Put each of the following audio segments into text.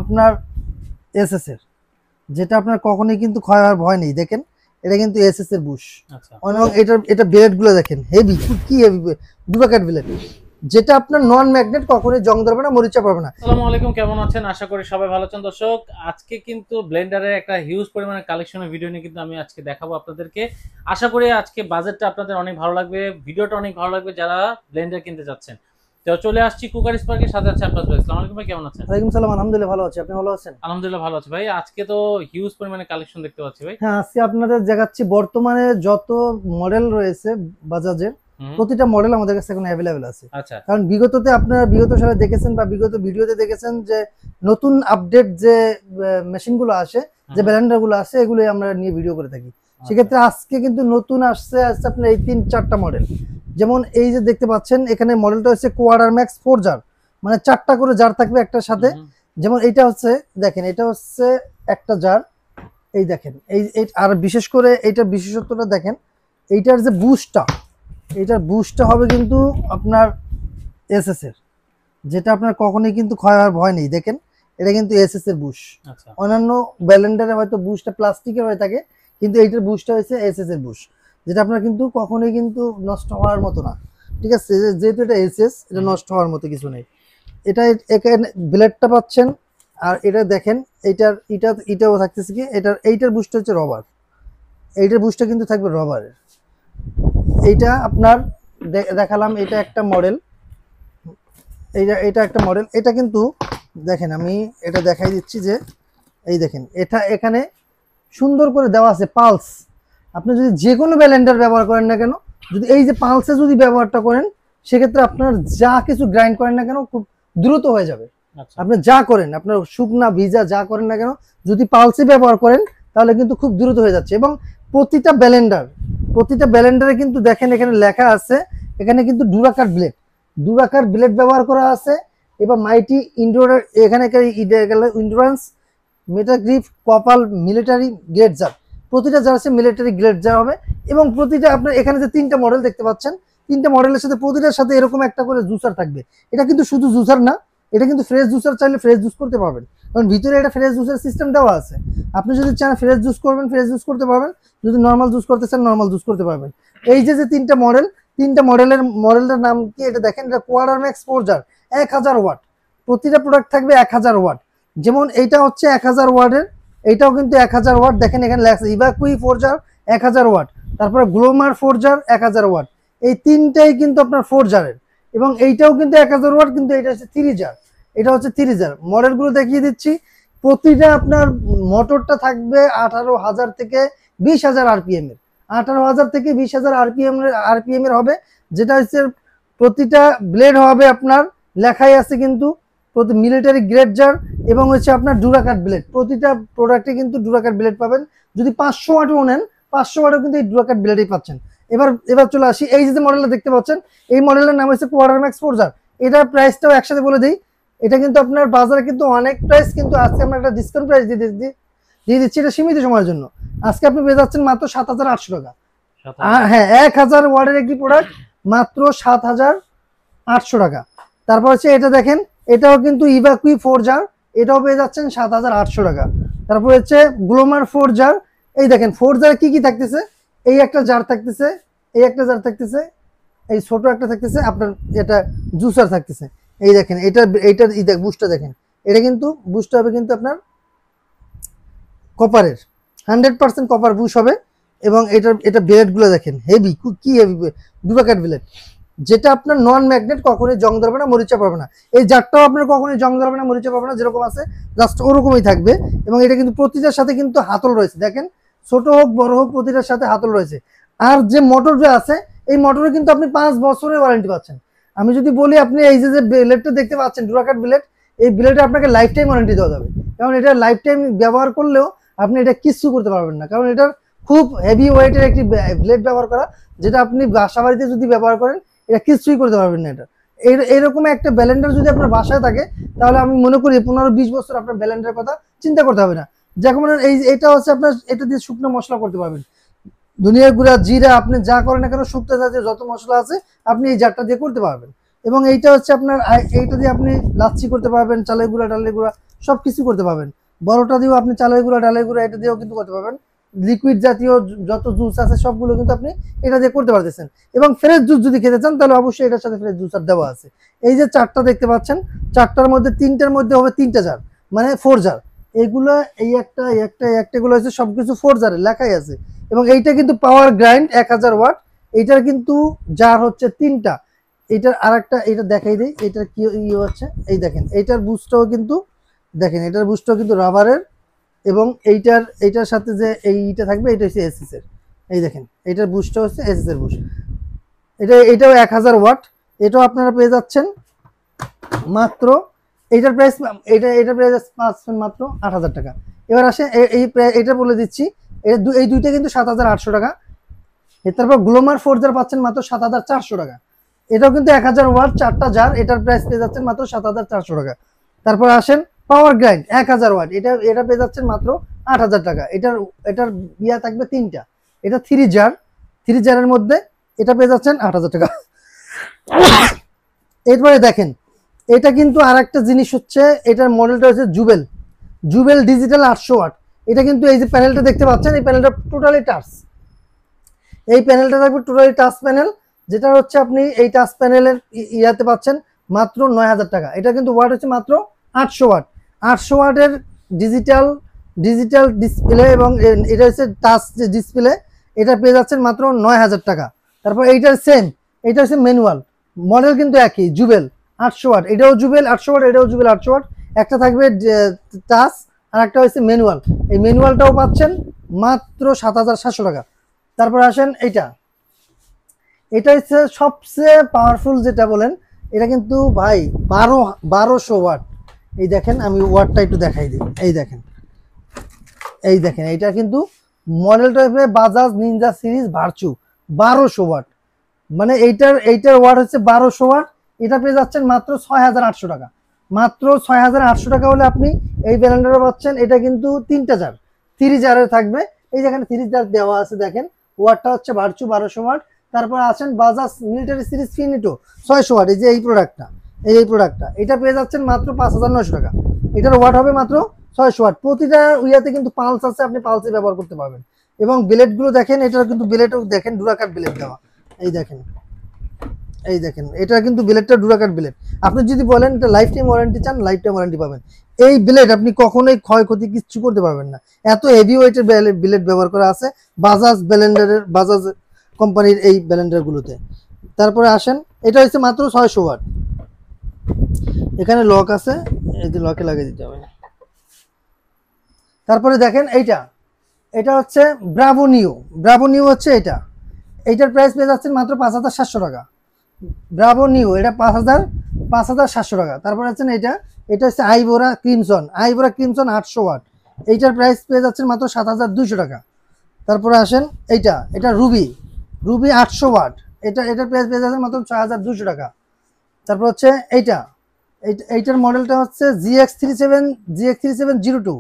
আপনার এসএস এর, যেটা আপনার কখনোই কিন্তু ক্ষয় হওয়ার ভয় নেই। দেখেন এটা কিন্তু এসএস এর বুশ। আচ্ছা, এবং এটা ব্লেড গুলো দেখেন হেভি, কি হেভি ডুপ্লিকেট ব্লেড, যেটা আপনার নন ম্যাগনেট, কখনোই জং ধরবে না, মরিচা পড়বে না। আসসালামু আলাইকুম, কেমন আছেন? আশা করি সবাই ভালো আছেন। দর্শক, আজকে কিন্তু ব্লেন্ডারের একটা হিউজ পরিমাণে কালেকশনের ভিডিও নিয়ে কিন্তু আমি আজকে দেখাবো আপনাদেরকে। আশা করি আজকে বাজেটটা আপনাদের অনেক ভালো লাগবে, ভিডিওটা অনেক ভালো লাগবে যারা ব্লেন্ডার কিনতে যাচ্ছেন। তো চলে আসছি কুকার স্পার্কের সাথে আছে আব্বাস ভাই। আসসালামু আলাইকুম ভাই, কেমন আছেন? ওয়ালাইকুম সালাম, আলহামদুলিল্লাহ ভালো আছি, আপনি ভালো আছেন? আলহামদুলিল্লাহ ভালো আছি ভাই। আজকে তো হিউজ পরিমাণে কালেকশন দেখতে পাচ্ছি ভাই। হ্যাঁ, আজকে আপনাদের দেখাচ্ছি বর্তমানে যত মডেল রয়েছে বাজাজের, হুম, প্রতিটা মডেল আমাদের কাছে এখন অ্যাভেলেবেল আছে। আচ্ছা, কারণ বিগততে আপনারা বিগত সালে দেখেছেন বা বিগত ভিডিওতে দেখেছেন যে নতুন আপডেট যে মেশিনগুলো আসে, যে ব্লেন্ডারগুলো আসে, এগুলোই আমরা নিয়ে ভিডিও করে থাকি। সেক্ষেত্রে আজকে কিন্তু নতুন আসছে আপনার এই 3-4টা মডেল। যেমন এই যে দেখতে পাচ্ছেন এখানে মডেলটা হচ্ছে কোয়াডার ম্যাক্স 4 জার, মানে 4টা করে জার থাকবে একটার সাথে। যেমন এইটা হচ্ছে, দেখেন এটা হচ্ছে একটা জার, এই দেখেন এই আর বিশেষ করে এইটার বিশেষত্বটা দেখেন, এইটার যে বুস্টটা, এইটার বুস্টটা হবে কিন্তু আপনার এসএস এর, যেটা আপনার কখনোই কিন্তু ক্ষয় হওয়ার ভয় নেই। দেখেন এটা কিন্তু এসএস এর বুশ। আচ্ছা, অন্যান্য ব্লেন্ডারে হয়তো বুশটা প্লাস্টিকের হয়ে থাকে, কিন্তু এইটার বুশটা হচ্ছে এসএস এর বুশ, যেটা আপনার কিন্তু কখনোই কিন্তু নষ্ট হওয়ার মতো না। ঠিক আছে, যেহেতু এটা এসএস, এটা নষ্ট হওয়ার মতো কিছু নেই। এটা এখানে ব্লেডটা পাচ্ছেন। আর এটা দেখেন এটাও থাকতেছে কি, এইটার বুশটা হচ্ছে রবার, এইটার বুশটা কিন্তু থাকবে রবারের। এইটা আপনার দেখালাম, এটা একটা মডেল, এটা একটা মডেল। এটা কিন্তু দেখেন, আমি এটা দেখাই দিচ্ছি যে এই দেখেন এটা এখানে সুন্দর করে দেওয়া আছে পালস। আপনি যদি যে কোনো ব্লেন্ডার ব্যবহার করেন না কেন, যদি এই যে পালসে যদি ব্যবহারটা করেন, সেক্ষেত্রে আপনার যা কিছু গ্রাইন্ড করেন না কেন খুব দ্রুত হয়ে যাবে। আচ্ছা, আপনি যা করেন, আপনার শুকনা ভিজা যা করেন না কেন, যদি পালসে ব্যবহার করেন তাহলে কিন্তু খুব দ্রুত হয়ে যাচ্ছে। এবং প্রতিটা ব্লেন্ডারে কিন্তু দেখেন এখানে লেখা আছে, এখানে কিন্তু ডুরাকার ব্লেড ব্যবহার করা আছে। এবার মাইটি ইনডোর, এখানে ইন্ডুরেন্স মেটাগ্রিফ কপাল মিলিটারি গ্রেড জার, প্রতিটা জার আছে মিলিটারি গ্রেড জার হবে। এবং প্রতিটা আপনার এখানে যে 3টা মডেল দেখতে পাচ্ছেন, 3টা মডেলের সাথে প্রতিটার সাথে এরকম একটা করে জুসার থাকবে। এটা কিন্তু শুধু জুসার না, এটা কিন্তু ফ্রেশ জুসার, চাইলে ফ্রেশ জুস করতে পারবেন, কারণ ভিতরে এটা ফ্রেশ জুসের সিস্টেম দেওয়া আছে। আপনি যদি চান ফ্রেশ জুস করবেন, ফ্রেশ জুস করতে পারবেন, যদি নর্মাল জুস করতে চান নর্মাল জুস করতে পারবেন। এই যে 3টা মডেল, 3টা মডেলটার নাম কি এটা দেখেন, এটা কোয়াডার ম্যাক্স 4 জার, 1000 ওয়াট। প্রতিটা প্রোডাক্ট থাকবে 1000 ওয়াট। যেমন এইটা হচ্ছে 1000 ওয়াটের, এইটাও কিন্তু 1000 ওয়াট। দেখেন এখানে লেখা ইভাকুই 4 জার 1000 ওয়াট, তারপরে গ্লোমার 4 জার 1000 ওয়াট। এই তিনটাই কিন্তু আপনার 4 জারের। এবং এইটাও কিন্তু 1000 ওয়াট, কিন্তু এটা হচ্ছে 3 জার, এটা হচ্ছে 3 জার। মডেলগুলো দেখিয়ে দিচ্ছি। প্রতিটা আপনার মোটরটা থাকবে 18,000 থেকে 20,000 আরপিএম এর, 18,000 থেকে 20,000 আরপিএম এর হবে। যেটা হচ্ছে প্রতিটা ব্লেড হবে আপনার লেখাই আছে কিন্তু প্রতি মিলিটারি গ্রেড জার, এবং হচ্ছে আপনার ডুরাকাট ব্লেড। প্রতিটা প্রোডাক্টে কিন্তু ডুরাকাট ব্লেড পাবেন। যদি 500 ওয়াটও নেন, 500 ওয়াটও কিন্তু এই ডুরাকাট ব্লেডই পাচ্ছেন। এবার চলে আসি, এই যে মডেলটা দেখতে পাচ্ছেন, এই মডেলের নাম হচ্ছে কোয়াডার ম্যাক্স 4 জার। এটার প্রাইসটাও একসাথে বলে দিই। এটা কিন্তু আপনার বাজারে কিন্তু অনেক প্রাইস, কিন্তু আজকে আমরা একটা ডিসকাউন্ট প্রাইস দিয়ে দিচ্ছি, এটা সীমিত সময়ের জন্য। আজকে আপনি পেয়ে যাচ্ছেন মাত্র 7,800 টাকা। হ্যাঁ, 1000 ওয়াটের একটি প্রোডাক্ট মাত্র 7,800 টাকা। তারপর হচ্ছে এটা দেখেন, এটাও কিন্তু ইভাকুই 4 জার, এটাও পেয়ে যাচ্ছেন 7,800 টাকা। তারপর হচ্ছে গ্লোমার 4 জার। এই দেখেন 4 জার কি কি থাকতেছে, এই একটা জার থাকতেছে, এই একটা জার থাকতেছে, এই ছোট একটা থাকতেছে, আপনার এটা জুসার থাকতেছে। এই দেখেন এইটার বুস্টটা দেখেন, এটা কিন্তু বুস্টটা হবে কিন্তু আপনার কপারের, 100% কপার বুশ হবে। এবং এটা ব্লেডগুলো দেখেন হেভি, কি হেভি ডুপ্লিকেট ব্লেড, যেটা আপনার নন ম্যাগনেট, কখনোই জং ধরবে না, মরিচা পাবে না। এই জারটাও আপনার কখনোই জং ধরবে না, মরিচা পাবে না, যেরকম আছে জাস্ট ওরকমই থাকবে। এবং এটা কিন্তু প্রতিটার সাথে কিন্তু হাতল রয়েছে, দেখেন ছোট হোক বড় হোক প্রতিটার সাথে হাতল রয়েছে। আর যে মোটর যে আছে, এই মোটরে কিন্তু আপনি 5 বছরের ওয়ারেন্টি পাচ্ছেন। আমি যদি বলি, আপনি এই যে ব্লেডটা দেখতে পাচ্ছেন ডুরাকাট ব্লেড, এই ব্লেডে আপনাকে লাইফ টাইম ওয়ারেন্টি দেওয়া যাবে। কারণ এটা লাইফ টাইম ব্যবহার করলেও আপনি এটা কিচ্ছু করতে পারবেন না, কারণ এটার খুব হেভি ওয়েটের একটি ব্লেড ব্যবহার করা, যেটা আপনি বাসা বাড়িতে যদি ব্যবহার করেন এটা কিছুই করতে পারবেন না। এটা এরকম একটা ব্লেন্ডার যদি আপনার বাসায় থাকে, তাহলে আমি মনে করি 15-20 বছর আপনার ব্লেন্ডারের কথা চিন্তা করতে হবে না। যেমন এটা হচ্ছে আপনার, এটা দিয়ে শুকনো মশলা করতে পারবেন, ধনিয়া গুঁড়া, জিরা, আপনি যা করেন না কেন, শুকনো জাতীয় যত মশলা আছে আপনি এই জারটা দিয়ে করতে পারবেন। এবং এইটা হচ্ছে আপনার, এইটা দিয়ে আপনি লাচ্ছি করতে পারবেন, চালের গুঁড়া, ডালের গুঁড়া সব কিছু করতে পারবেন। বড়টা দিয়েও আপনি চালের গুঁড়া ডালের গুঁড়া এটা দিয়েও কিন্তু করতে পারবেন। লিকুইড জাতীয় যত জুস আছে সবগুলো কিন্তু আপনি এটা দিয়ে করতে পারতেছেন। এবং ফ্রেশ জুস যদি খেতে চান তাহলে অবশ্যই এটার সাথে ফ্রেশ জুসার দেওয়া আছে। এই যে 4টা দেখতে পাচ্ছেন, 4টার মধ্যে 3টার মধ্যে হবে 3টা জার, মানে 4 জার। এইগুলো এই একটা এগুলো হচ্ছে সবকিছু 4 জারের লেখাই আছে। এবং এইটা কিন্তু পাওয়ার গ্রাইন্ড 1000 ওয়াট। এইটার কিন্তু জার হচ্ছে 3টা। এটার আরেকটা এটা দেখাই দেই, এটার কি ইয়ে হচ্ছে এই দেখেন, এইটার বুস্টটাও কিন্তু দেখেন, এটার বুস্টটাও কিন্তু রাবারের। এবং এইটার সাথে যে এইটা থাকবে এটা হচ্ছে এসএস এর। এই দেখেন এইটার বুস্টটা হচ্ছে এসএস এর বুস্ট। এটাও 1000 ওয়াট। এটাও আপনারা পেয়ে যাচ্ছেন মাত্র, এইটার প্রাইস এটার প্রাইস পাচ্ছেন মাত্র 8000 টাকা। এবার আসে এটা বলে দিচ্ছি, এই দুইটা কিন্তু 7800 টাকা। তারপর গ্লোমার 4 জার পাচ্ছেন মাত্র 7400 টাকা। এটাও কিন্তু 1000 ওয়াট 4টা জার, এটার প্রাইস পেয়ে যাচ্ছেন মাত্র 7400 টাকা। তারপর আসেন পাওয়ার গ্রাইন্ড 1000 ওয়াট, এটা পেয়ে যাচ্ছেন মাত্র 8000 টাকা। এটার ইয়া থাকবে 3টা, এটা 3 জারের মধ্যে এটা পেয়ে যাচ্ছেন 8000 টাকা। এরপরে দেখেন এটা কিন্তু আরেকটা জিনিস হচ্ছে, এটার মডেলটা হচ্ছে জুবেল ডিজিটাল 800 ওয়াট। এটা কিন্তু এই যে প্যানেলটা দেখতে পাচ্ছেন, এই প্যানেলটা টোটালি টাচ। এই প্যানেলটা থাকবে টোটালি টাচ প্যানেল, যেটা হচ্ছে আপনি এই টাচ প্যানেলের ইয়াতে পাচ্ছেন মাত্র 9000 টাকা। এটা কিন্তু ওয়াট হচ্ছে মাত্র 800 ওয়াট। 800 ওয়াটের ডিজিটাল ডিসপ্লে এবং এটা হচ্ছে টাচ যে ডিসপ্লে, এটা পেয়ে যাচ্ছেন মাত্র 9000 টাকা। তারপর এইটার সেম, এটা হচ্ছে ম্যানুয়াল, মডেল কিন্তু একই, জুবেল 800 ওয়াট। এটাও জুবেল 800 ওয়াট, এটাও জুবেল 800 ওয়াট। একটা থাকবে টাচ আর একটা হচ্ছে ম্যানুয়াল। এই ম্যানুয়ালটাও পাচ্ছেন মাত্র 7700 টাকা। তারপর আসেন এটা হচ্ছে সবচেয়ে পাওয়ারফুল যেটা বলেন, এটা কিন্তু ভাই 1200 ওয়াট। এই দেখেন আমি ওয়াটটা একটু দেখাই দিই, এই দেখেন এইটা কিন্তু মডেলটা হবে Bajaj ninja series virtue 1200 watt. মানে এইটার ওয়াট হচ্ছে 1200 ওয়াট। এটা পেয়ে যাচ্ছেন মাত্র 6800 টাকা। মাত্র 6800 টাকা হলে আপনি এই ব্লেন্ডারটা পাচ্ছেন। এটা কিন্তু 3টা জার, 3 জারের থাকবে। এই যেখানে 3 জার দেওয়া আছে দেখেন, ওয়াটটা হচ্ছে ভার্চু 1200 ওয়াট। তারপর আছেন বাজাজ মিলিটারি সিরিজ ফিনিটো 600 ওয়াট। এই যে এই প্রোডাক্টটা এটা পেয়ে যাচ্ছেন মাত্র 5900 টাকা। এটার ওয়াট হবে মাত্র 600 ওয়াট। প্রতিটা ইয়াতে কিন্তু পালস আছে, আপনি পালসে ব্যবহার করতে পারবেন। এবং ব্লেডগুলো দেখেন, এটার কিন্তু ব্লেডও দেখেন ডুরাকাট ব্লেড দেওয়া। এই দেখেন এটা কিন্তু ব্লেডটা ডুরাকাট ব্লেড। আপনি যদি বলেন এটা লাইফ টাইম ওয়ারেন্টি চান, লাইফ টাইম ওয়ারেন্টি পাবেন। এই ব্লেড আপনি কখনোই ক্ষয়ক্ষতি কিছু করতে পারবেন না, এত হেভি ওয়েটের ব্লেড ব্যবহার করা আছে বাজাজ কোম্পানির এই ব্লেন্ডারগুলোতে। তারপরে আসেন, এটা হচ্ছে মাত্র 600 ওয়াট। এখানে লক আছে, এই যে লকে লাগিয়ে দিতে হবে। তারপরে দেখেন এটা হচ্ছে ব্রাভো নিউ হচ্ছে এইটার প্রাইস পেয়ে যাচ্ছেন মাত্র 5700 টাকা। ব্রাভো নিউ এটা 5700 টাকা। তারপরে আছেন এটা হচ্ছে আইবোরা ক্রিমসন 800 ওয়াট। এইটার প্রাইস পেয়ে যাচ্ছেন মাত্র 7200 টাকা। তারপরে আসেন এটা রুবি 800 ওয়াট। এটার প্রাইস পেয়ে যাচ্ছেন মাত্র 6200 টাকা। তারপর হচ্ছে এইটার মডেলটা হচ্ছে GX3702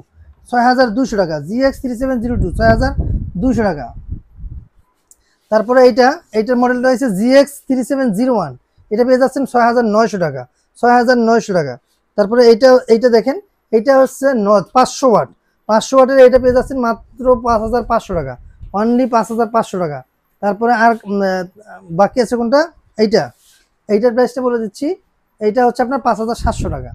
6200 টাকা। GX3702 6200 টাকা। তারপরে এইটার মডেলটা হচ্ছে GX3701, এটা পেয়ে যাচ্ছেন 6900 টাকা। তারপরে এইটা দেখেন, এটা হচ্ছে 500 ওয়াট। 500 ওয়াটের এটা পেয়ে যাচ্ছেন মাত্র 5500 টাকা, অনলি 5500 টাকা। তারপরে আর বাকি আছে কোনটা, এইটার প্রাইসটা বলে দিচ্ছি। এইটা হচ্ছে আপনার 5700 টাকা।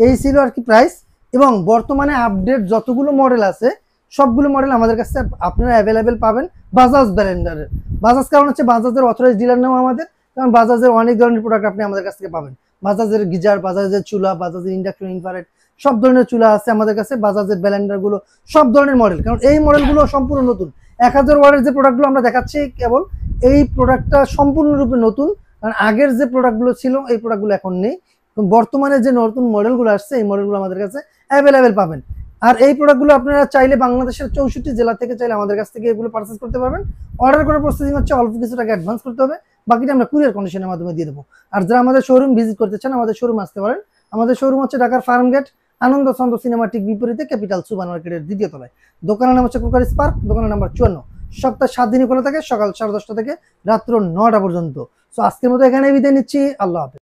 এই ছিল আর কি প্রাইস। এবং বর্তমানে আপডেট যতগুলো মডেল আছে সবগুলো মডেল আমাদের কাছে আপনারা অ্যাভেলেবেল পাবেন বাজাজ ব্র্যান্ডের। বাজাজ কারণ হচ্ছে বাজাজের অথরাইজ ডিলার নাম আমাদের, কারণ বাজাজের অনেক ধরনের প্রোডাক্ট আপনি আমাদের কাছ থেকে পাবেন। বাজাজের গিজার, বাজাজের চুলা, বাজাজের ইন্ডাকশন ইনফ্রারেড সব ধরনের চুলা আছে আমাদের কাছে। বাজাজের ব্লেন্ডারগুলো সব ধরনের মডেল, কারণ এই মডেলগুলো সম্পূর্ণ নতুন। 1000 ওয়াটের যে প্রোডাক্টগুলো আমরা দেখাচ্ছি কেবল এই প্রোডাক্টটা সম্পূর্ণরূপে নতুন, কারণ আগের যে প্রোডাক্টগুলো ছিল এই প্রোডাক্টগুলো এখন নেই। বর্তমানে যে নতুন মডেলগুলো আসছে এই মডেলগুলো আমাদের কাছে অ্যাভেলেবেল পাবেন। আর এই প্রোডাক্টগুলো আপনারা চাইলে বাংলাদেশের 64 জেলা থেকে চাইলে আমাদের কাছ থেকে এগুলো পারচেজ করতে পারবেন। অর্ডার করার প্রসেসিং হচ্ছে অল্প কিছু টাকা অ্যাডভান্স করতে হবে, বাকিটা আমরা কুরিয়ার কন্ডিশনের মাধ্যমে দিয়ে দেবো। আর যারা আমাদের শোরুম ভিজিট করতে চান আমাদের শোরুম আসতে পারেন। আমাদের শোরুম হচ্ছে ঢাকার ফার্মগেট আনন্দ চন্দ্র সিনেমা ঠিক বিপরীতে ক্যাপিটাল সুপার মার্কেটের দ্বিতীয় তলায়। দোকানের নাম হচ্ছে ক্রোকারিস পার্ক, দোকানের নাম্বার 54। সপ্তাহে 7 দিনই খোলা থাকে, সকাল 10:30 থেকে রাত্র 9টা পর্যন্ত। সো আজকের মতো এখানে বিদায় নিচ্ছি, আল্লাহ হাফেজ।